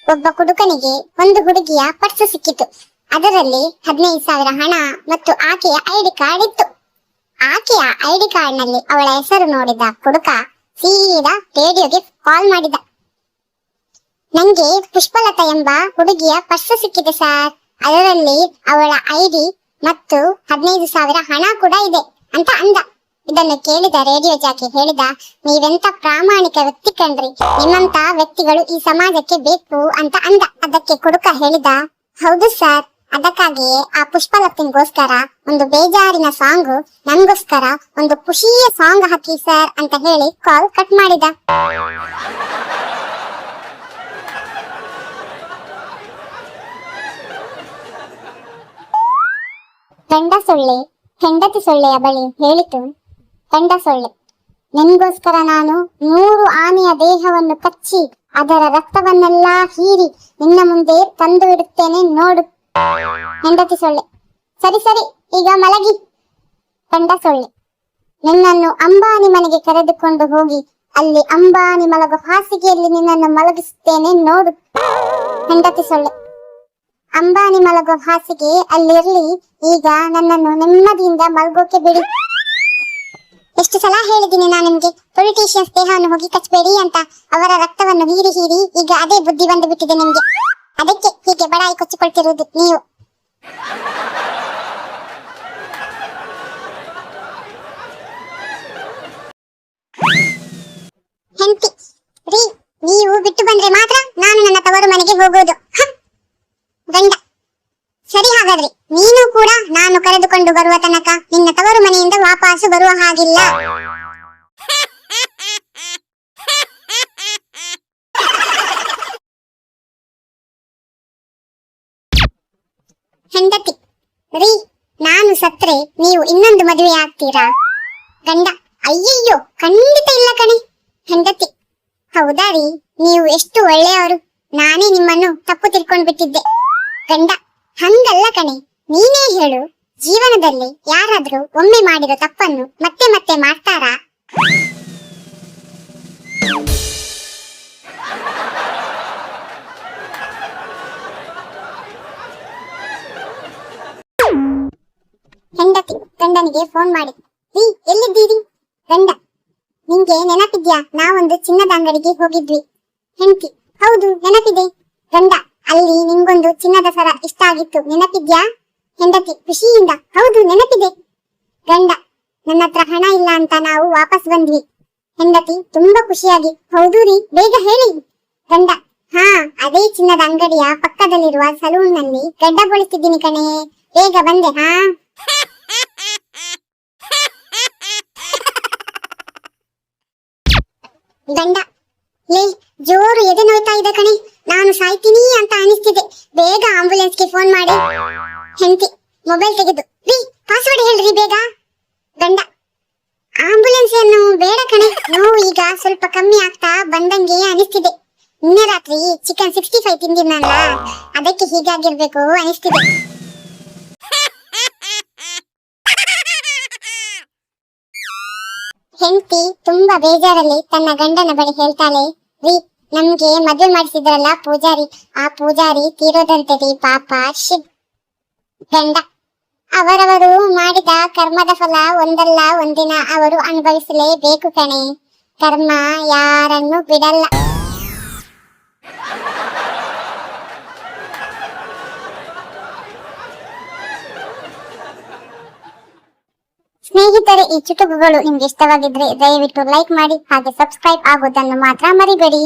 ಒಬ್ಬ ಕುಡುಕನಿಗೆ ಒಂದು ಹುಡುಗಿಯ ಪರ್ಸು ಸಿಕ್ಕಿತು. ಅದರಲ್ಲಿ 15,000 ಹಣ ಮತ್ತು ಆಕೆಯ ಐಡಿ ಕಾರ್ಡ್ ಇತ್ತು. ಆಕೆಯ ಐಡಿ ಕಾರ್ಡ್ ನಲ್ಲಿ ಅವಳ ಹೆಸರು ನೋಡಿದ ಕುಡುಕ ಸೀದಾ ರೇಡಿಯೋಗೆ ಕಾಲ್ ಮಾಡಿದ. ನಂಗೆ ಪುಷ್ಪಲತಾ ಎಂಬ ಹುಡುಗಿಯ ಪರ್ಸು ಸಿಕ್ಕಿದೆ ಸರ್, ಅದರಲ್ಲಿ ಅವಳ ಐಡಿ ಮತ್ತು 15,000 ಹಣ ಕೂಡ ಇದೆ ಅಂತ ಅಂದ. ಇದನ್ನು ಕೇಳಿದ ರೇಡಿಯೋ ಜಾಕಿ ಹೇಳಿದ, ನೀವೆಂತ ಪ್ರಾಮಾಣಿಕ ವ್ಯಕ್ತಿ ಕಣ್ರಿ, ನಿಮ್ಮಂತ ವ್ಯಕ್ತಿಗಳು ಈ ಸಮಾಜಕ್ಕೆ ಬೇಕು ಅಂತ ಅಂದ. ಅದಕ್ಕೆ ಕುಡುಕ ಹೇಳಿದ, ಹೌದು ಸರ್, ಅದಕ್ಕಾಗಿಯೇ ಆ ಪುಷ್ಪಲತಿಗೋಸ್ಕರ ಒಂದು ಬೇಜಾರಿನ ಸಾಂಗ್, ನನ್ಗೋಸ್ಕರ ಒಂದು ಖುಷಿಯ ಸಾಂಗ್ ಹಾಕಿ ಸರ್ ಅಂತ ಹೇಳಿ ಕಾಲ್ ಕಟ್ ಮಾಡಿದ. ಗಂಡ ಸೊಳ್ಳೆ ಹೆಂಡತಿ ಸೊಳ್ಳೆಯ ಬಳಿ ಹೇಳಿತು, ಗಂಡ ಸೊಳ್ಳೆ, ನಿನ್ಗೋಸ್ಕರ ನಾನು 100 ಆನೆಯ ದೇಹವನ್ನು ಕಚ್ಚಿ ಅದರ ರಕ್ತವನ್ನೆಲ್ಲ ಹೀರಿ ನಿನ್ನ ಮುಂದೆ ತಂದು ಇಡುತ್ತೇನೆ ನೋಡು. ಹೆಂಡತಿ ಸೊಳ್ಳೆ, ಸರಿ ಸರಿ, ಈಗ ಮಲಗಿ. ಗಂಡ ಸೊಳ್ಳೆ, ನಿನ್ನನ್ನು ಅಂಬಾನಿ ಮನೆಗೆ ಕರೆದುಕೊಂಡು ಹೋಗಿ ಅಲ್ಲಿ ಅಂಬಾನಿ ಮಲಗು ಹಾಸಿಗೆಯಲ್ಲಿ ನಿನ್ನನ್ನು ಮಲಗಿಸುತ್ತೇನೆ ನೋಡು. ಹೆಂಡತಿ ಸೊಳ್ಳೆ, ಅಂಬಾನಿ ಮಲಗೋ ಹಾಸಿಗೆ ಅಲ್ಲಿರ್ಲಿ, ಈಗ ನನ್ನನ್ನು ನೆಮ್ಮದಿಯಿಂದ ಮಲಗೋಕೆ ಬಿಡಿ. ಎಷ್ಟು ಸಲ ಹೇಳಿದ್ದೀನಿ ನಾನು ನಿಮ್ಗೆ, ಪೊಲಿಟಿಷಿಯನ್ಸ್ ದೇಹವನ್ನು ಹೋಗಿ ಕಚ್ಚಬೇಡಿ ಅಂತ. ಅವರ ರಕ್ತವನ್ನು ಹೀರಿ ಹೀರಿ ಈಗ ಅದೇ ಬುದ್ಧಿ ಬಂದು ಬಿಟ್ಟಿದೆ ನಿಮ್ಗೆ. ಅದಕ್ಕೆ ಹೀಗೆ ಬಡಾಯಿ ಕೊಚ್ಚಿಕೊಳ್ತಿರುವುದು ನೀವು. ಹೆಂಡತಿ, ರೀ, ನೀವು ಬಿಟ್ಟು ಬಂದ್ರೆ ಮಾತ್ರ ನಾನು ನನ್ನ ತವರು ಮನೆಗೆ ಹೋಗೋದು. ಗಂಡ, ಸರಿ, ಹಾಗಾದ್ರೆ ನೀನು ಕೂಡ ನಾನು ಕರೆದುಕೊಂಡು ಬರುವ ತನಕ ನಿನ್ನ ತವರು ಮನೆಯಿಂದ ವಾಪಸ್ಸು ಬರುವ ಹಾಗಿಲ್ಲ. ಹೆಂಡತಿ, ರೀ, ನಾನು ಸತ್ರೆ ನೀವು ಇನ್ನೊಂದು ಮದುವೆ ಆಗ್ತೀರಾ? ಗಂಡ, ಅಯ್ಯಯ್ಯೋ, ಖಂಡಿತ ಇಲ್ಲ ಕಣೆ. ಹೆಂಡತಿ, ಹೌದಾ ರೀ, ನೀವು ಎಷ್ಟು ಒಳ್ಳೆಯವರು, ನಾನೇ ನಿಮ್ಮನ್ನು ತಪ್ಪು ತಿಳ್ಕೊಂಡು ಬಿಟ್ಟಿದ್ದೆ. ಗಂಡ, ಹಂಗಲ್ಲ ಕಣೆ, ನೀನೇ ಹೇಳು, ಜೀವನದಲ್ಲಿ ಯಾರಾದ್ರೂ ಒಮ್ಮೆ ಮಾಡಿರೋ ತಪ್ಪನ್ನು ಮತ್ತೆ ಮತ್ತೆ ಮಾಡ್ತಾರಾ? ಹೆಂಡತಿ ಗಂಡನಿಗೆ ಫೋನ್ ಮಾಡಿ, ರೀ, ಎಲ್ಲಿದ್ದೀರಿ? ಗಂಡ, ನಿಂಗೆ ನೆನಪಿದ್ಯಾ, ನಾವೊಂದು ಚಿನ್ನದ ಅಂಗಡಿಗೆ ಹೋಗಿದ್ವಿ. ಹೆಂಡತಿ, ಹೌದು ನೆನಪಿದೆ. ಗಂಡ, ಅಲ್ಲಿ ನಿಂಗೊಂದು ಚಿನ್ನದ ಸರ ಇಷ್ಟ ಆಗಿತ್ತು, ನೆನಪಿದ್ಯಾ? ಹೆಂಡತಿ ಖುಷಿಯಿಂದ, ಹೌದು ನೆನಪಿದೆ. ಗಂಡ, ನನ್ನ ಹತ್ರ ಹಣ ಇಲ್ಲ ಅಂತ ನಾವು ವಾಪಸ್ ಬಂದ್ವಿ. ಹೆಂಡತಿ ತುಂಬಾ ಖುಷಿಯಾಗಿ, ಹೌದು ರೀ, ಬೇಗ ಹೇಳಿ. ಗಂಡ, ಹಾ, ಅದೇ ಚಿನ್ನದ ಅಂಗಡಿಯ ಪಕ್ಕದಲ್ಲಿರುವ ಸಲೂನ್ ನಲ್ಲಿ ಗಡ್ಡ ಬಳಸ್ತಿದ್ದೀನಿ ಕಣೆ, ಬೇಗ ಬಂದೆ. ಹಾ, ಗಂಡ, ಲೇ, ಜೋರು ಎದೆ ನೋಯ್ತಾ ಇದೆ ಕಣೆ, ನಾನು ಸಾಯ್ತೀನಿ ಅಂತ ಅನಿಸ್ತಿದೆ, ಬೇಗ ಆಂಬುಲೆನ್ಸ್ಗೆ ಫೋನ್ ಮಾಡಿ. ಹೆಂಡತಿ ಮೊಬೈಲ್ ತೆಗೆದು, ರೀ, ಪಾಸ್ವರ್ಡ್ ಹೇಳ್ರಿ ಬೇಗ. ಗಂಡ, ಆಂಬುಲೆನ್ಸ್ ಏನು ಬೇಡ ಕಣೆ, ನೋವು ಈಗ ಸ್ವಲ್ಪ ಕಮ್ಮಿ ಆಗ್ತಾ ಬಂದಂಗೆ ಅನಿಸ್ತಿದೆ. ನಿನ್ನೆ ರಾತ್ರಿ ಚಿಕನ್ 65 ತಿಂದಿನಲ್ಲ, ಅದಕ್ಕೆ ಹೀಗಾಗಿರ್ಬೇಕು ಅನಿಸ್ತಿದೆ. ಹೆಂಡತಿ ತುಂಬಾ ಬೇಜಾರಲ್ಲಿ ತನ್ನ ಗಂಡನ ಬಳಿ ಹೇಳ್ತಾಳೆ, ರೀ, ನಮ್ಗೆ ಮದುವೆ ಮಾಡಿಸಿದ್ರಲ್ಲ ಪೂಜಾರಿ, ಆ ಪೂಜಾರಿ ತೀರೋದಂತೆ ರೀ, ಪಾಪ ಶಿವ್. ಗಂಡ, ಅವರವರು ಮಾಡಿದ ಕರ್ಮದ ಫಲ ಒಂದಲ್ಲ ಒಂದಿನ ಅವರು ಅನುಭವಿಸಲೇಬೇಕು ಕಣೆ, ಕರ್ಮ ಯಾರನ್ನು ಬಿಡಲ್ಲ. ಸ್ನೇಹಿತರೆ, ಈ ಚುಟುಕುಗಳು ನಿಮ್ಗೆ ಇಷ್ಟವಾಗಿದ್ರೆ ದಯವಿಟ್ಟು ಲೈಕ್ ಮಾಡಿ, ಹಾಗೆ ಸಬ್ಸ್ಕ್ರೈಬ್ ಆಗೋದನ್ನು ಮಾತ್ರ ಮರಿಬೇಡಿ.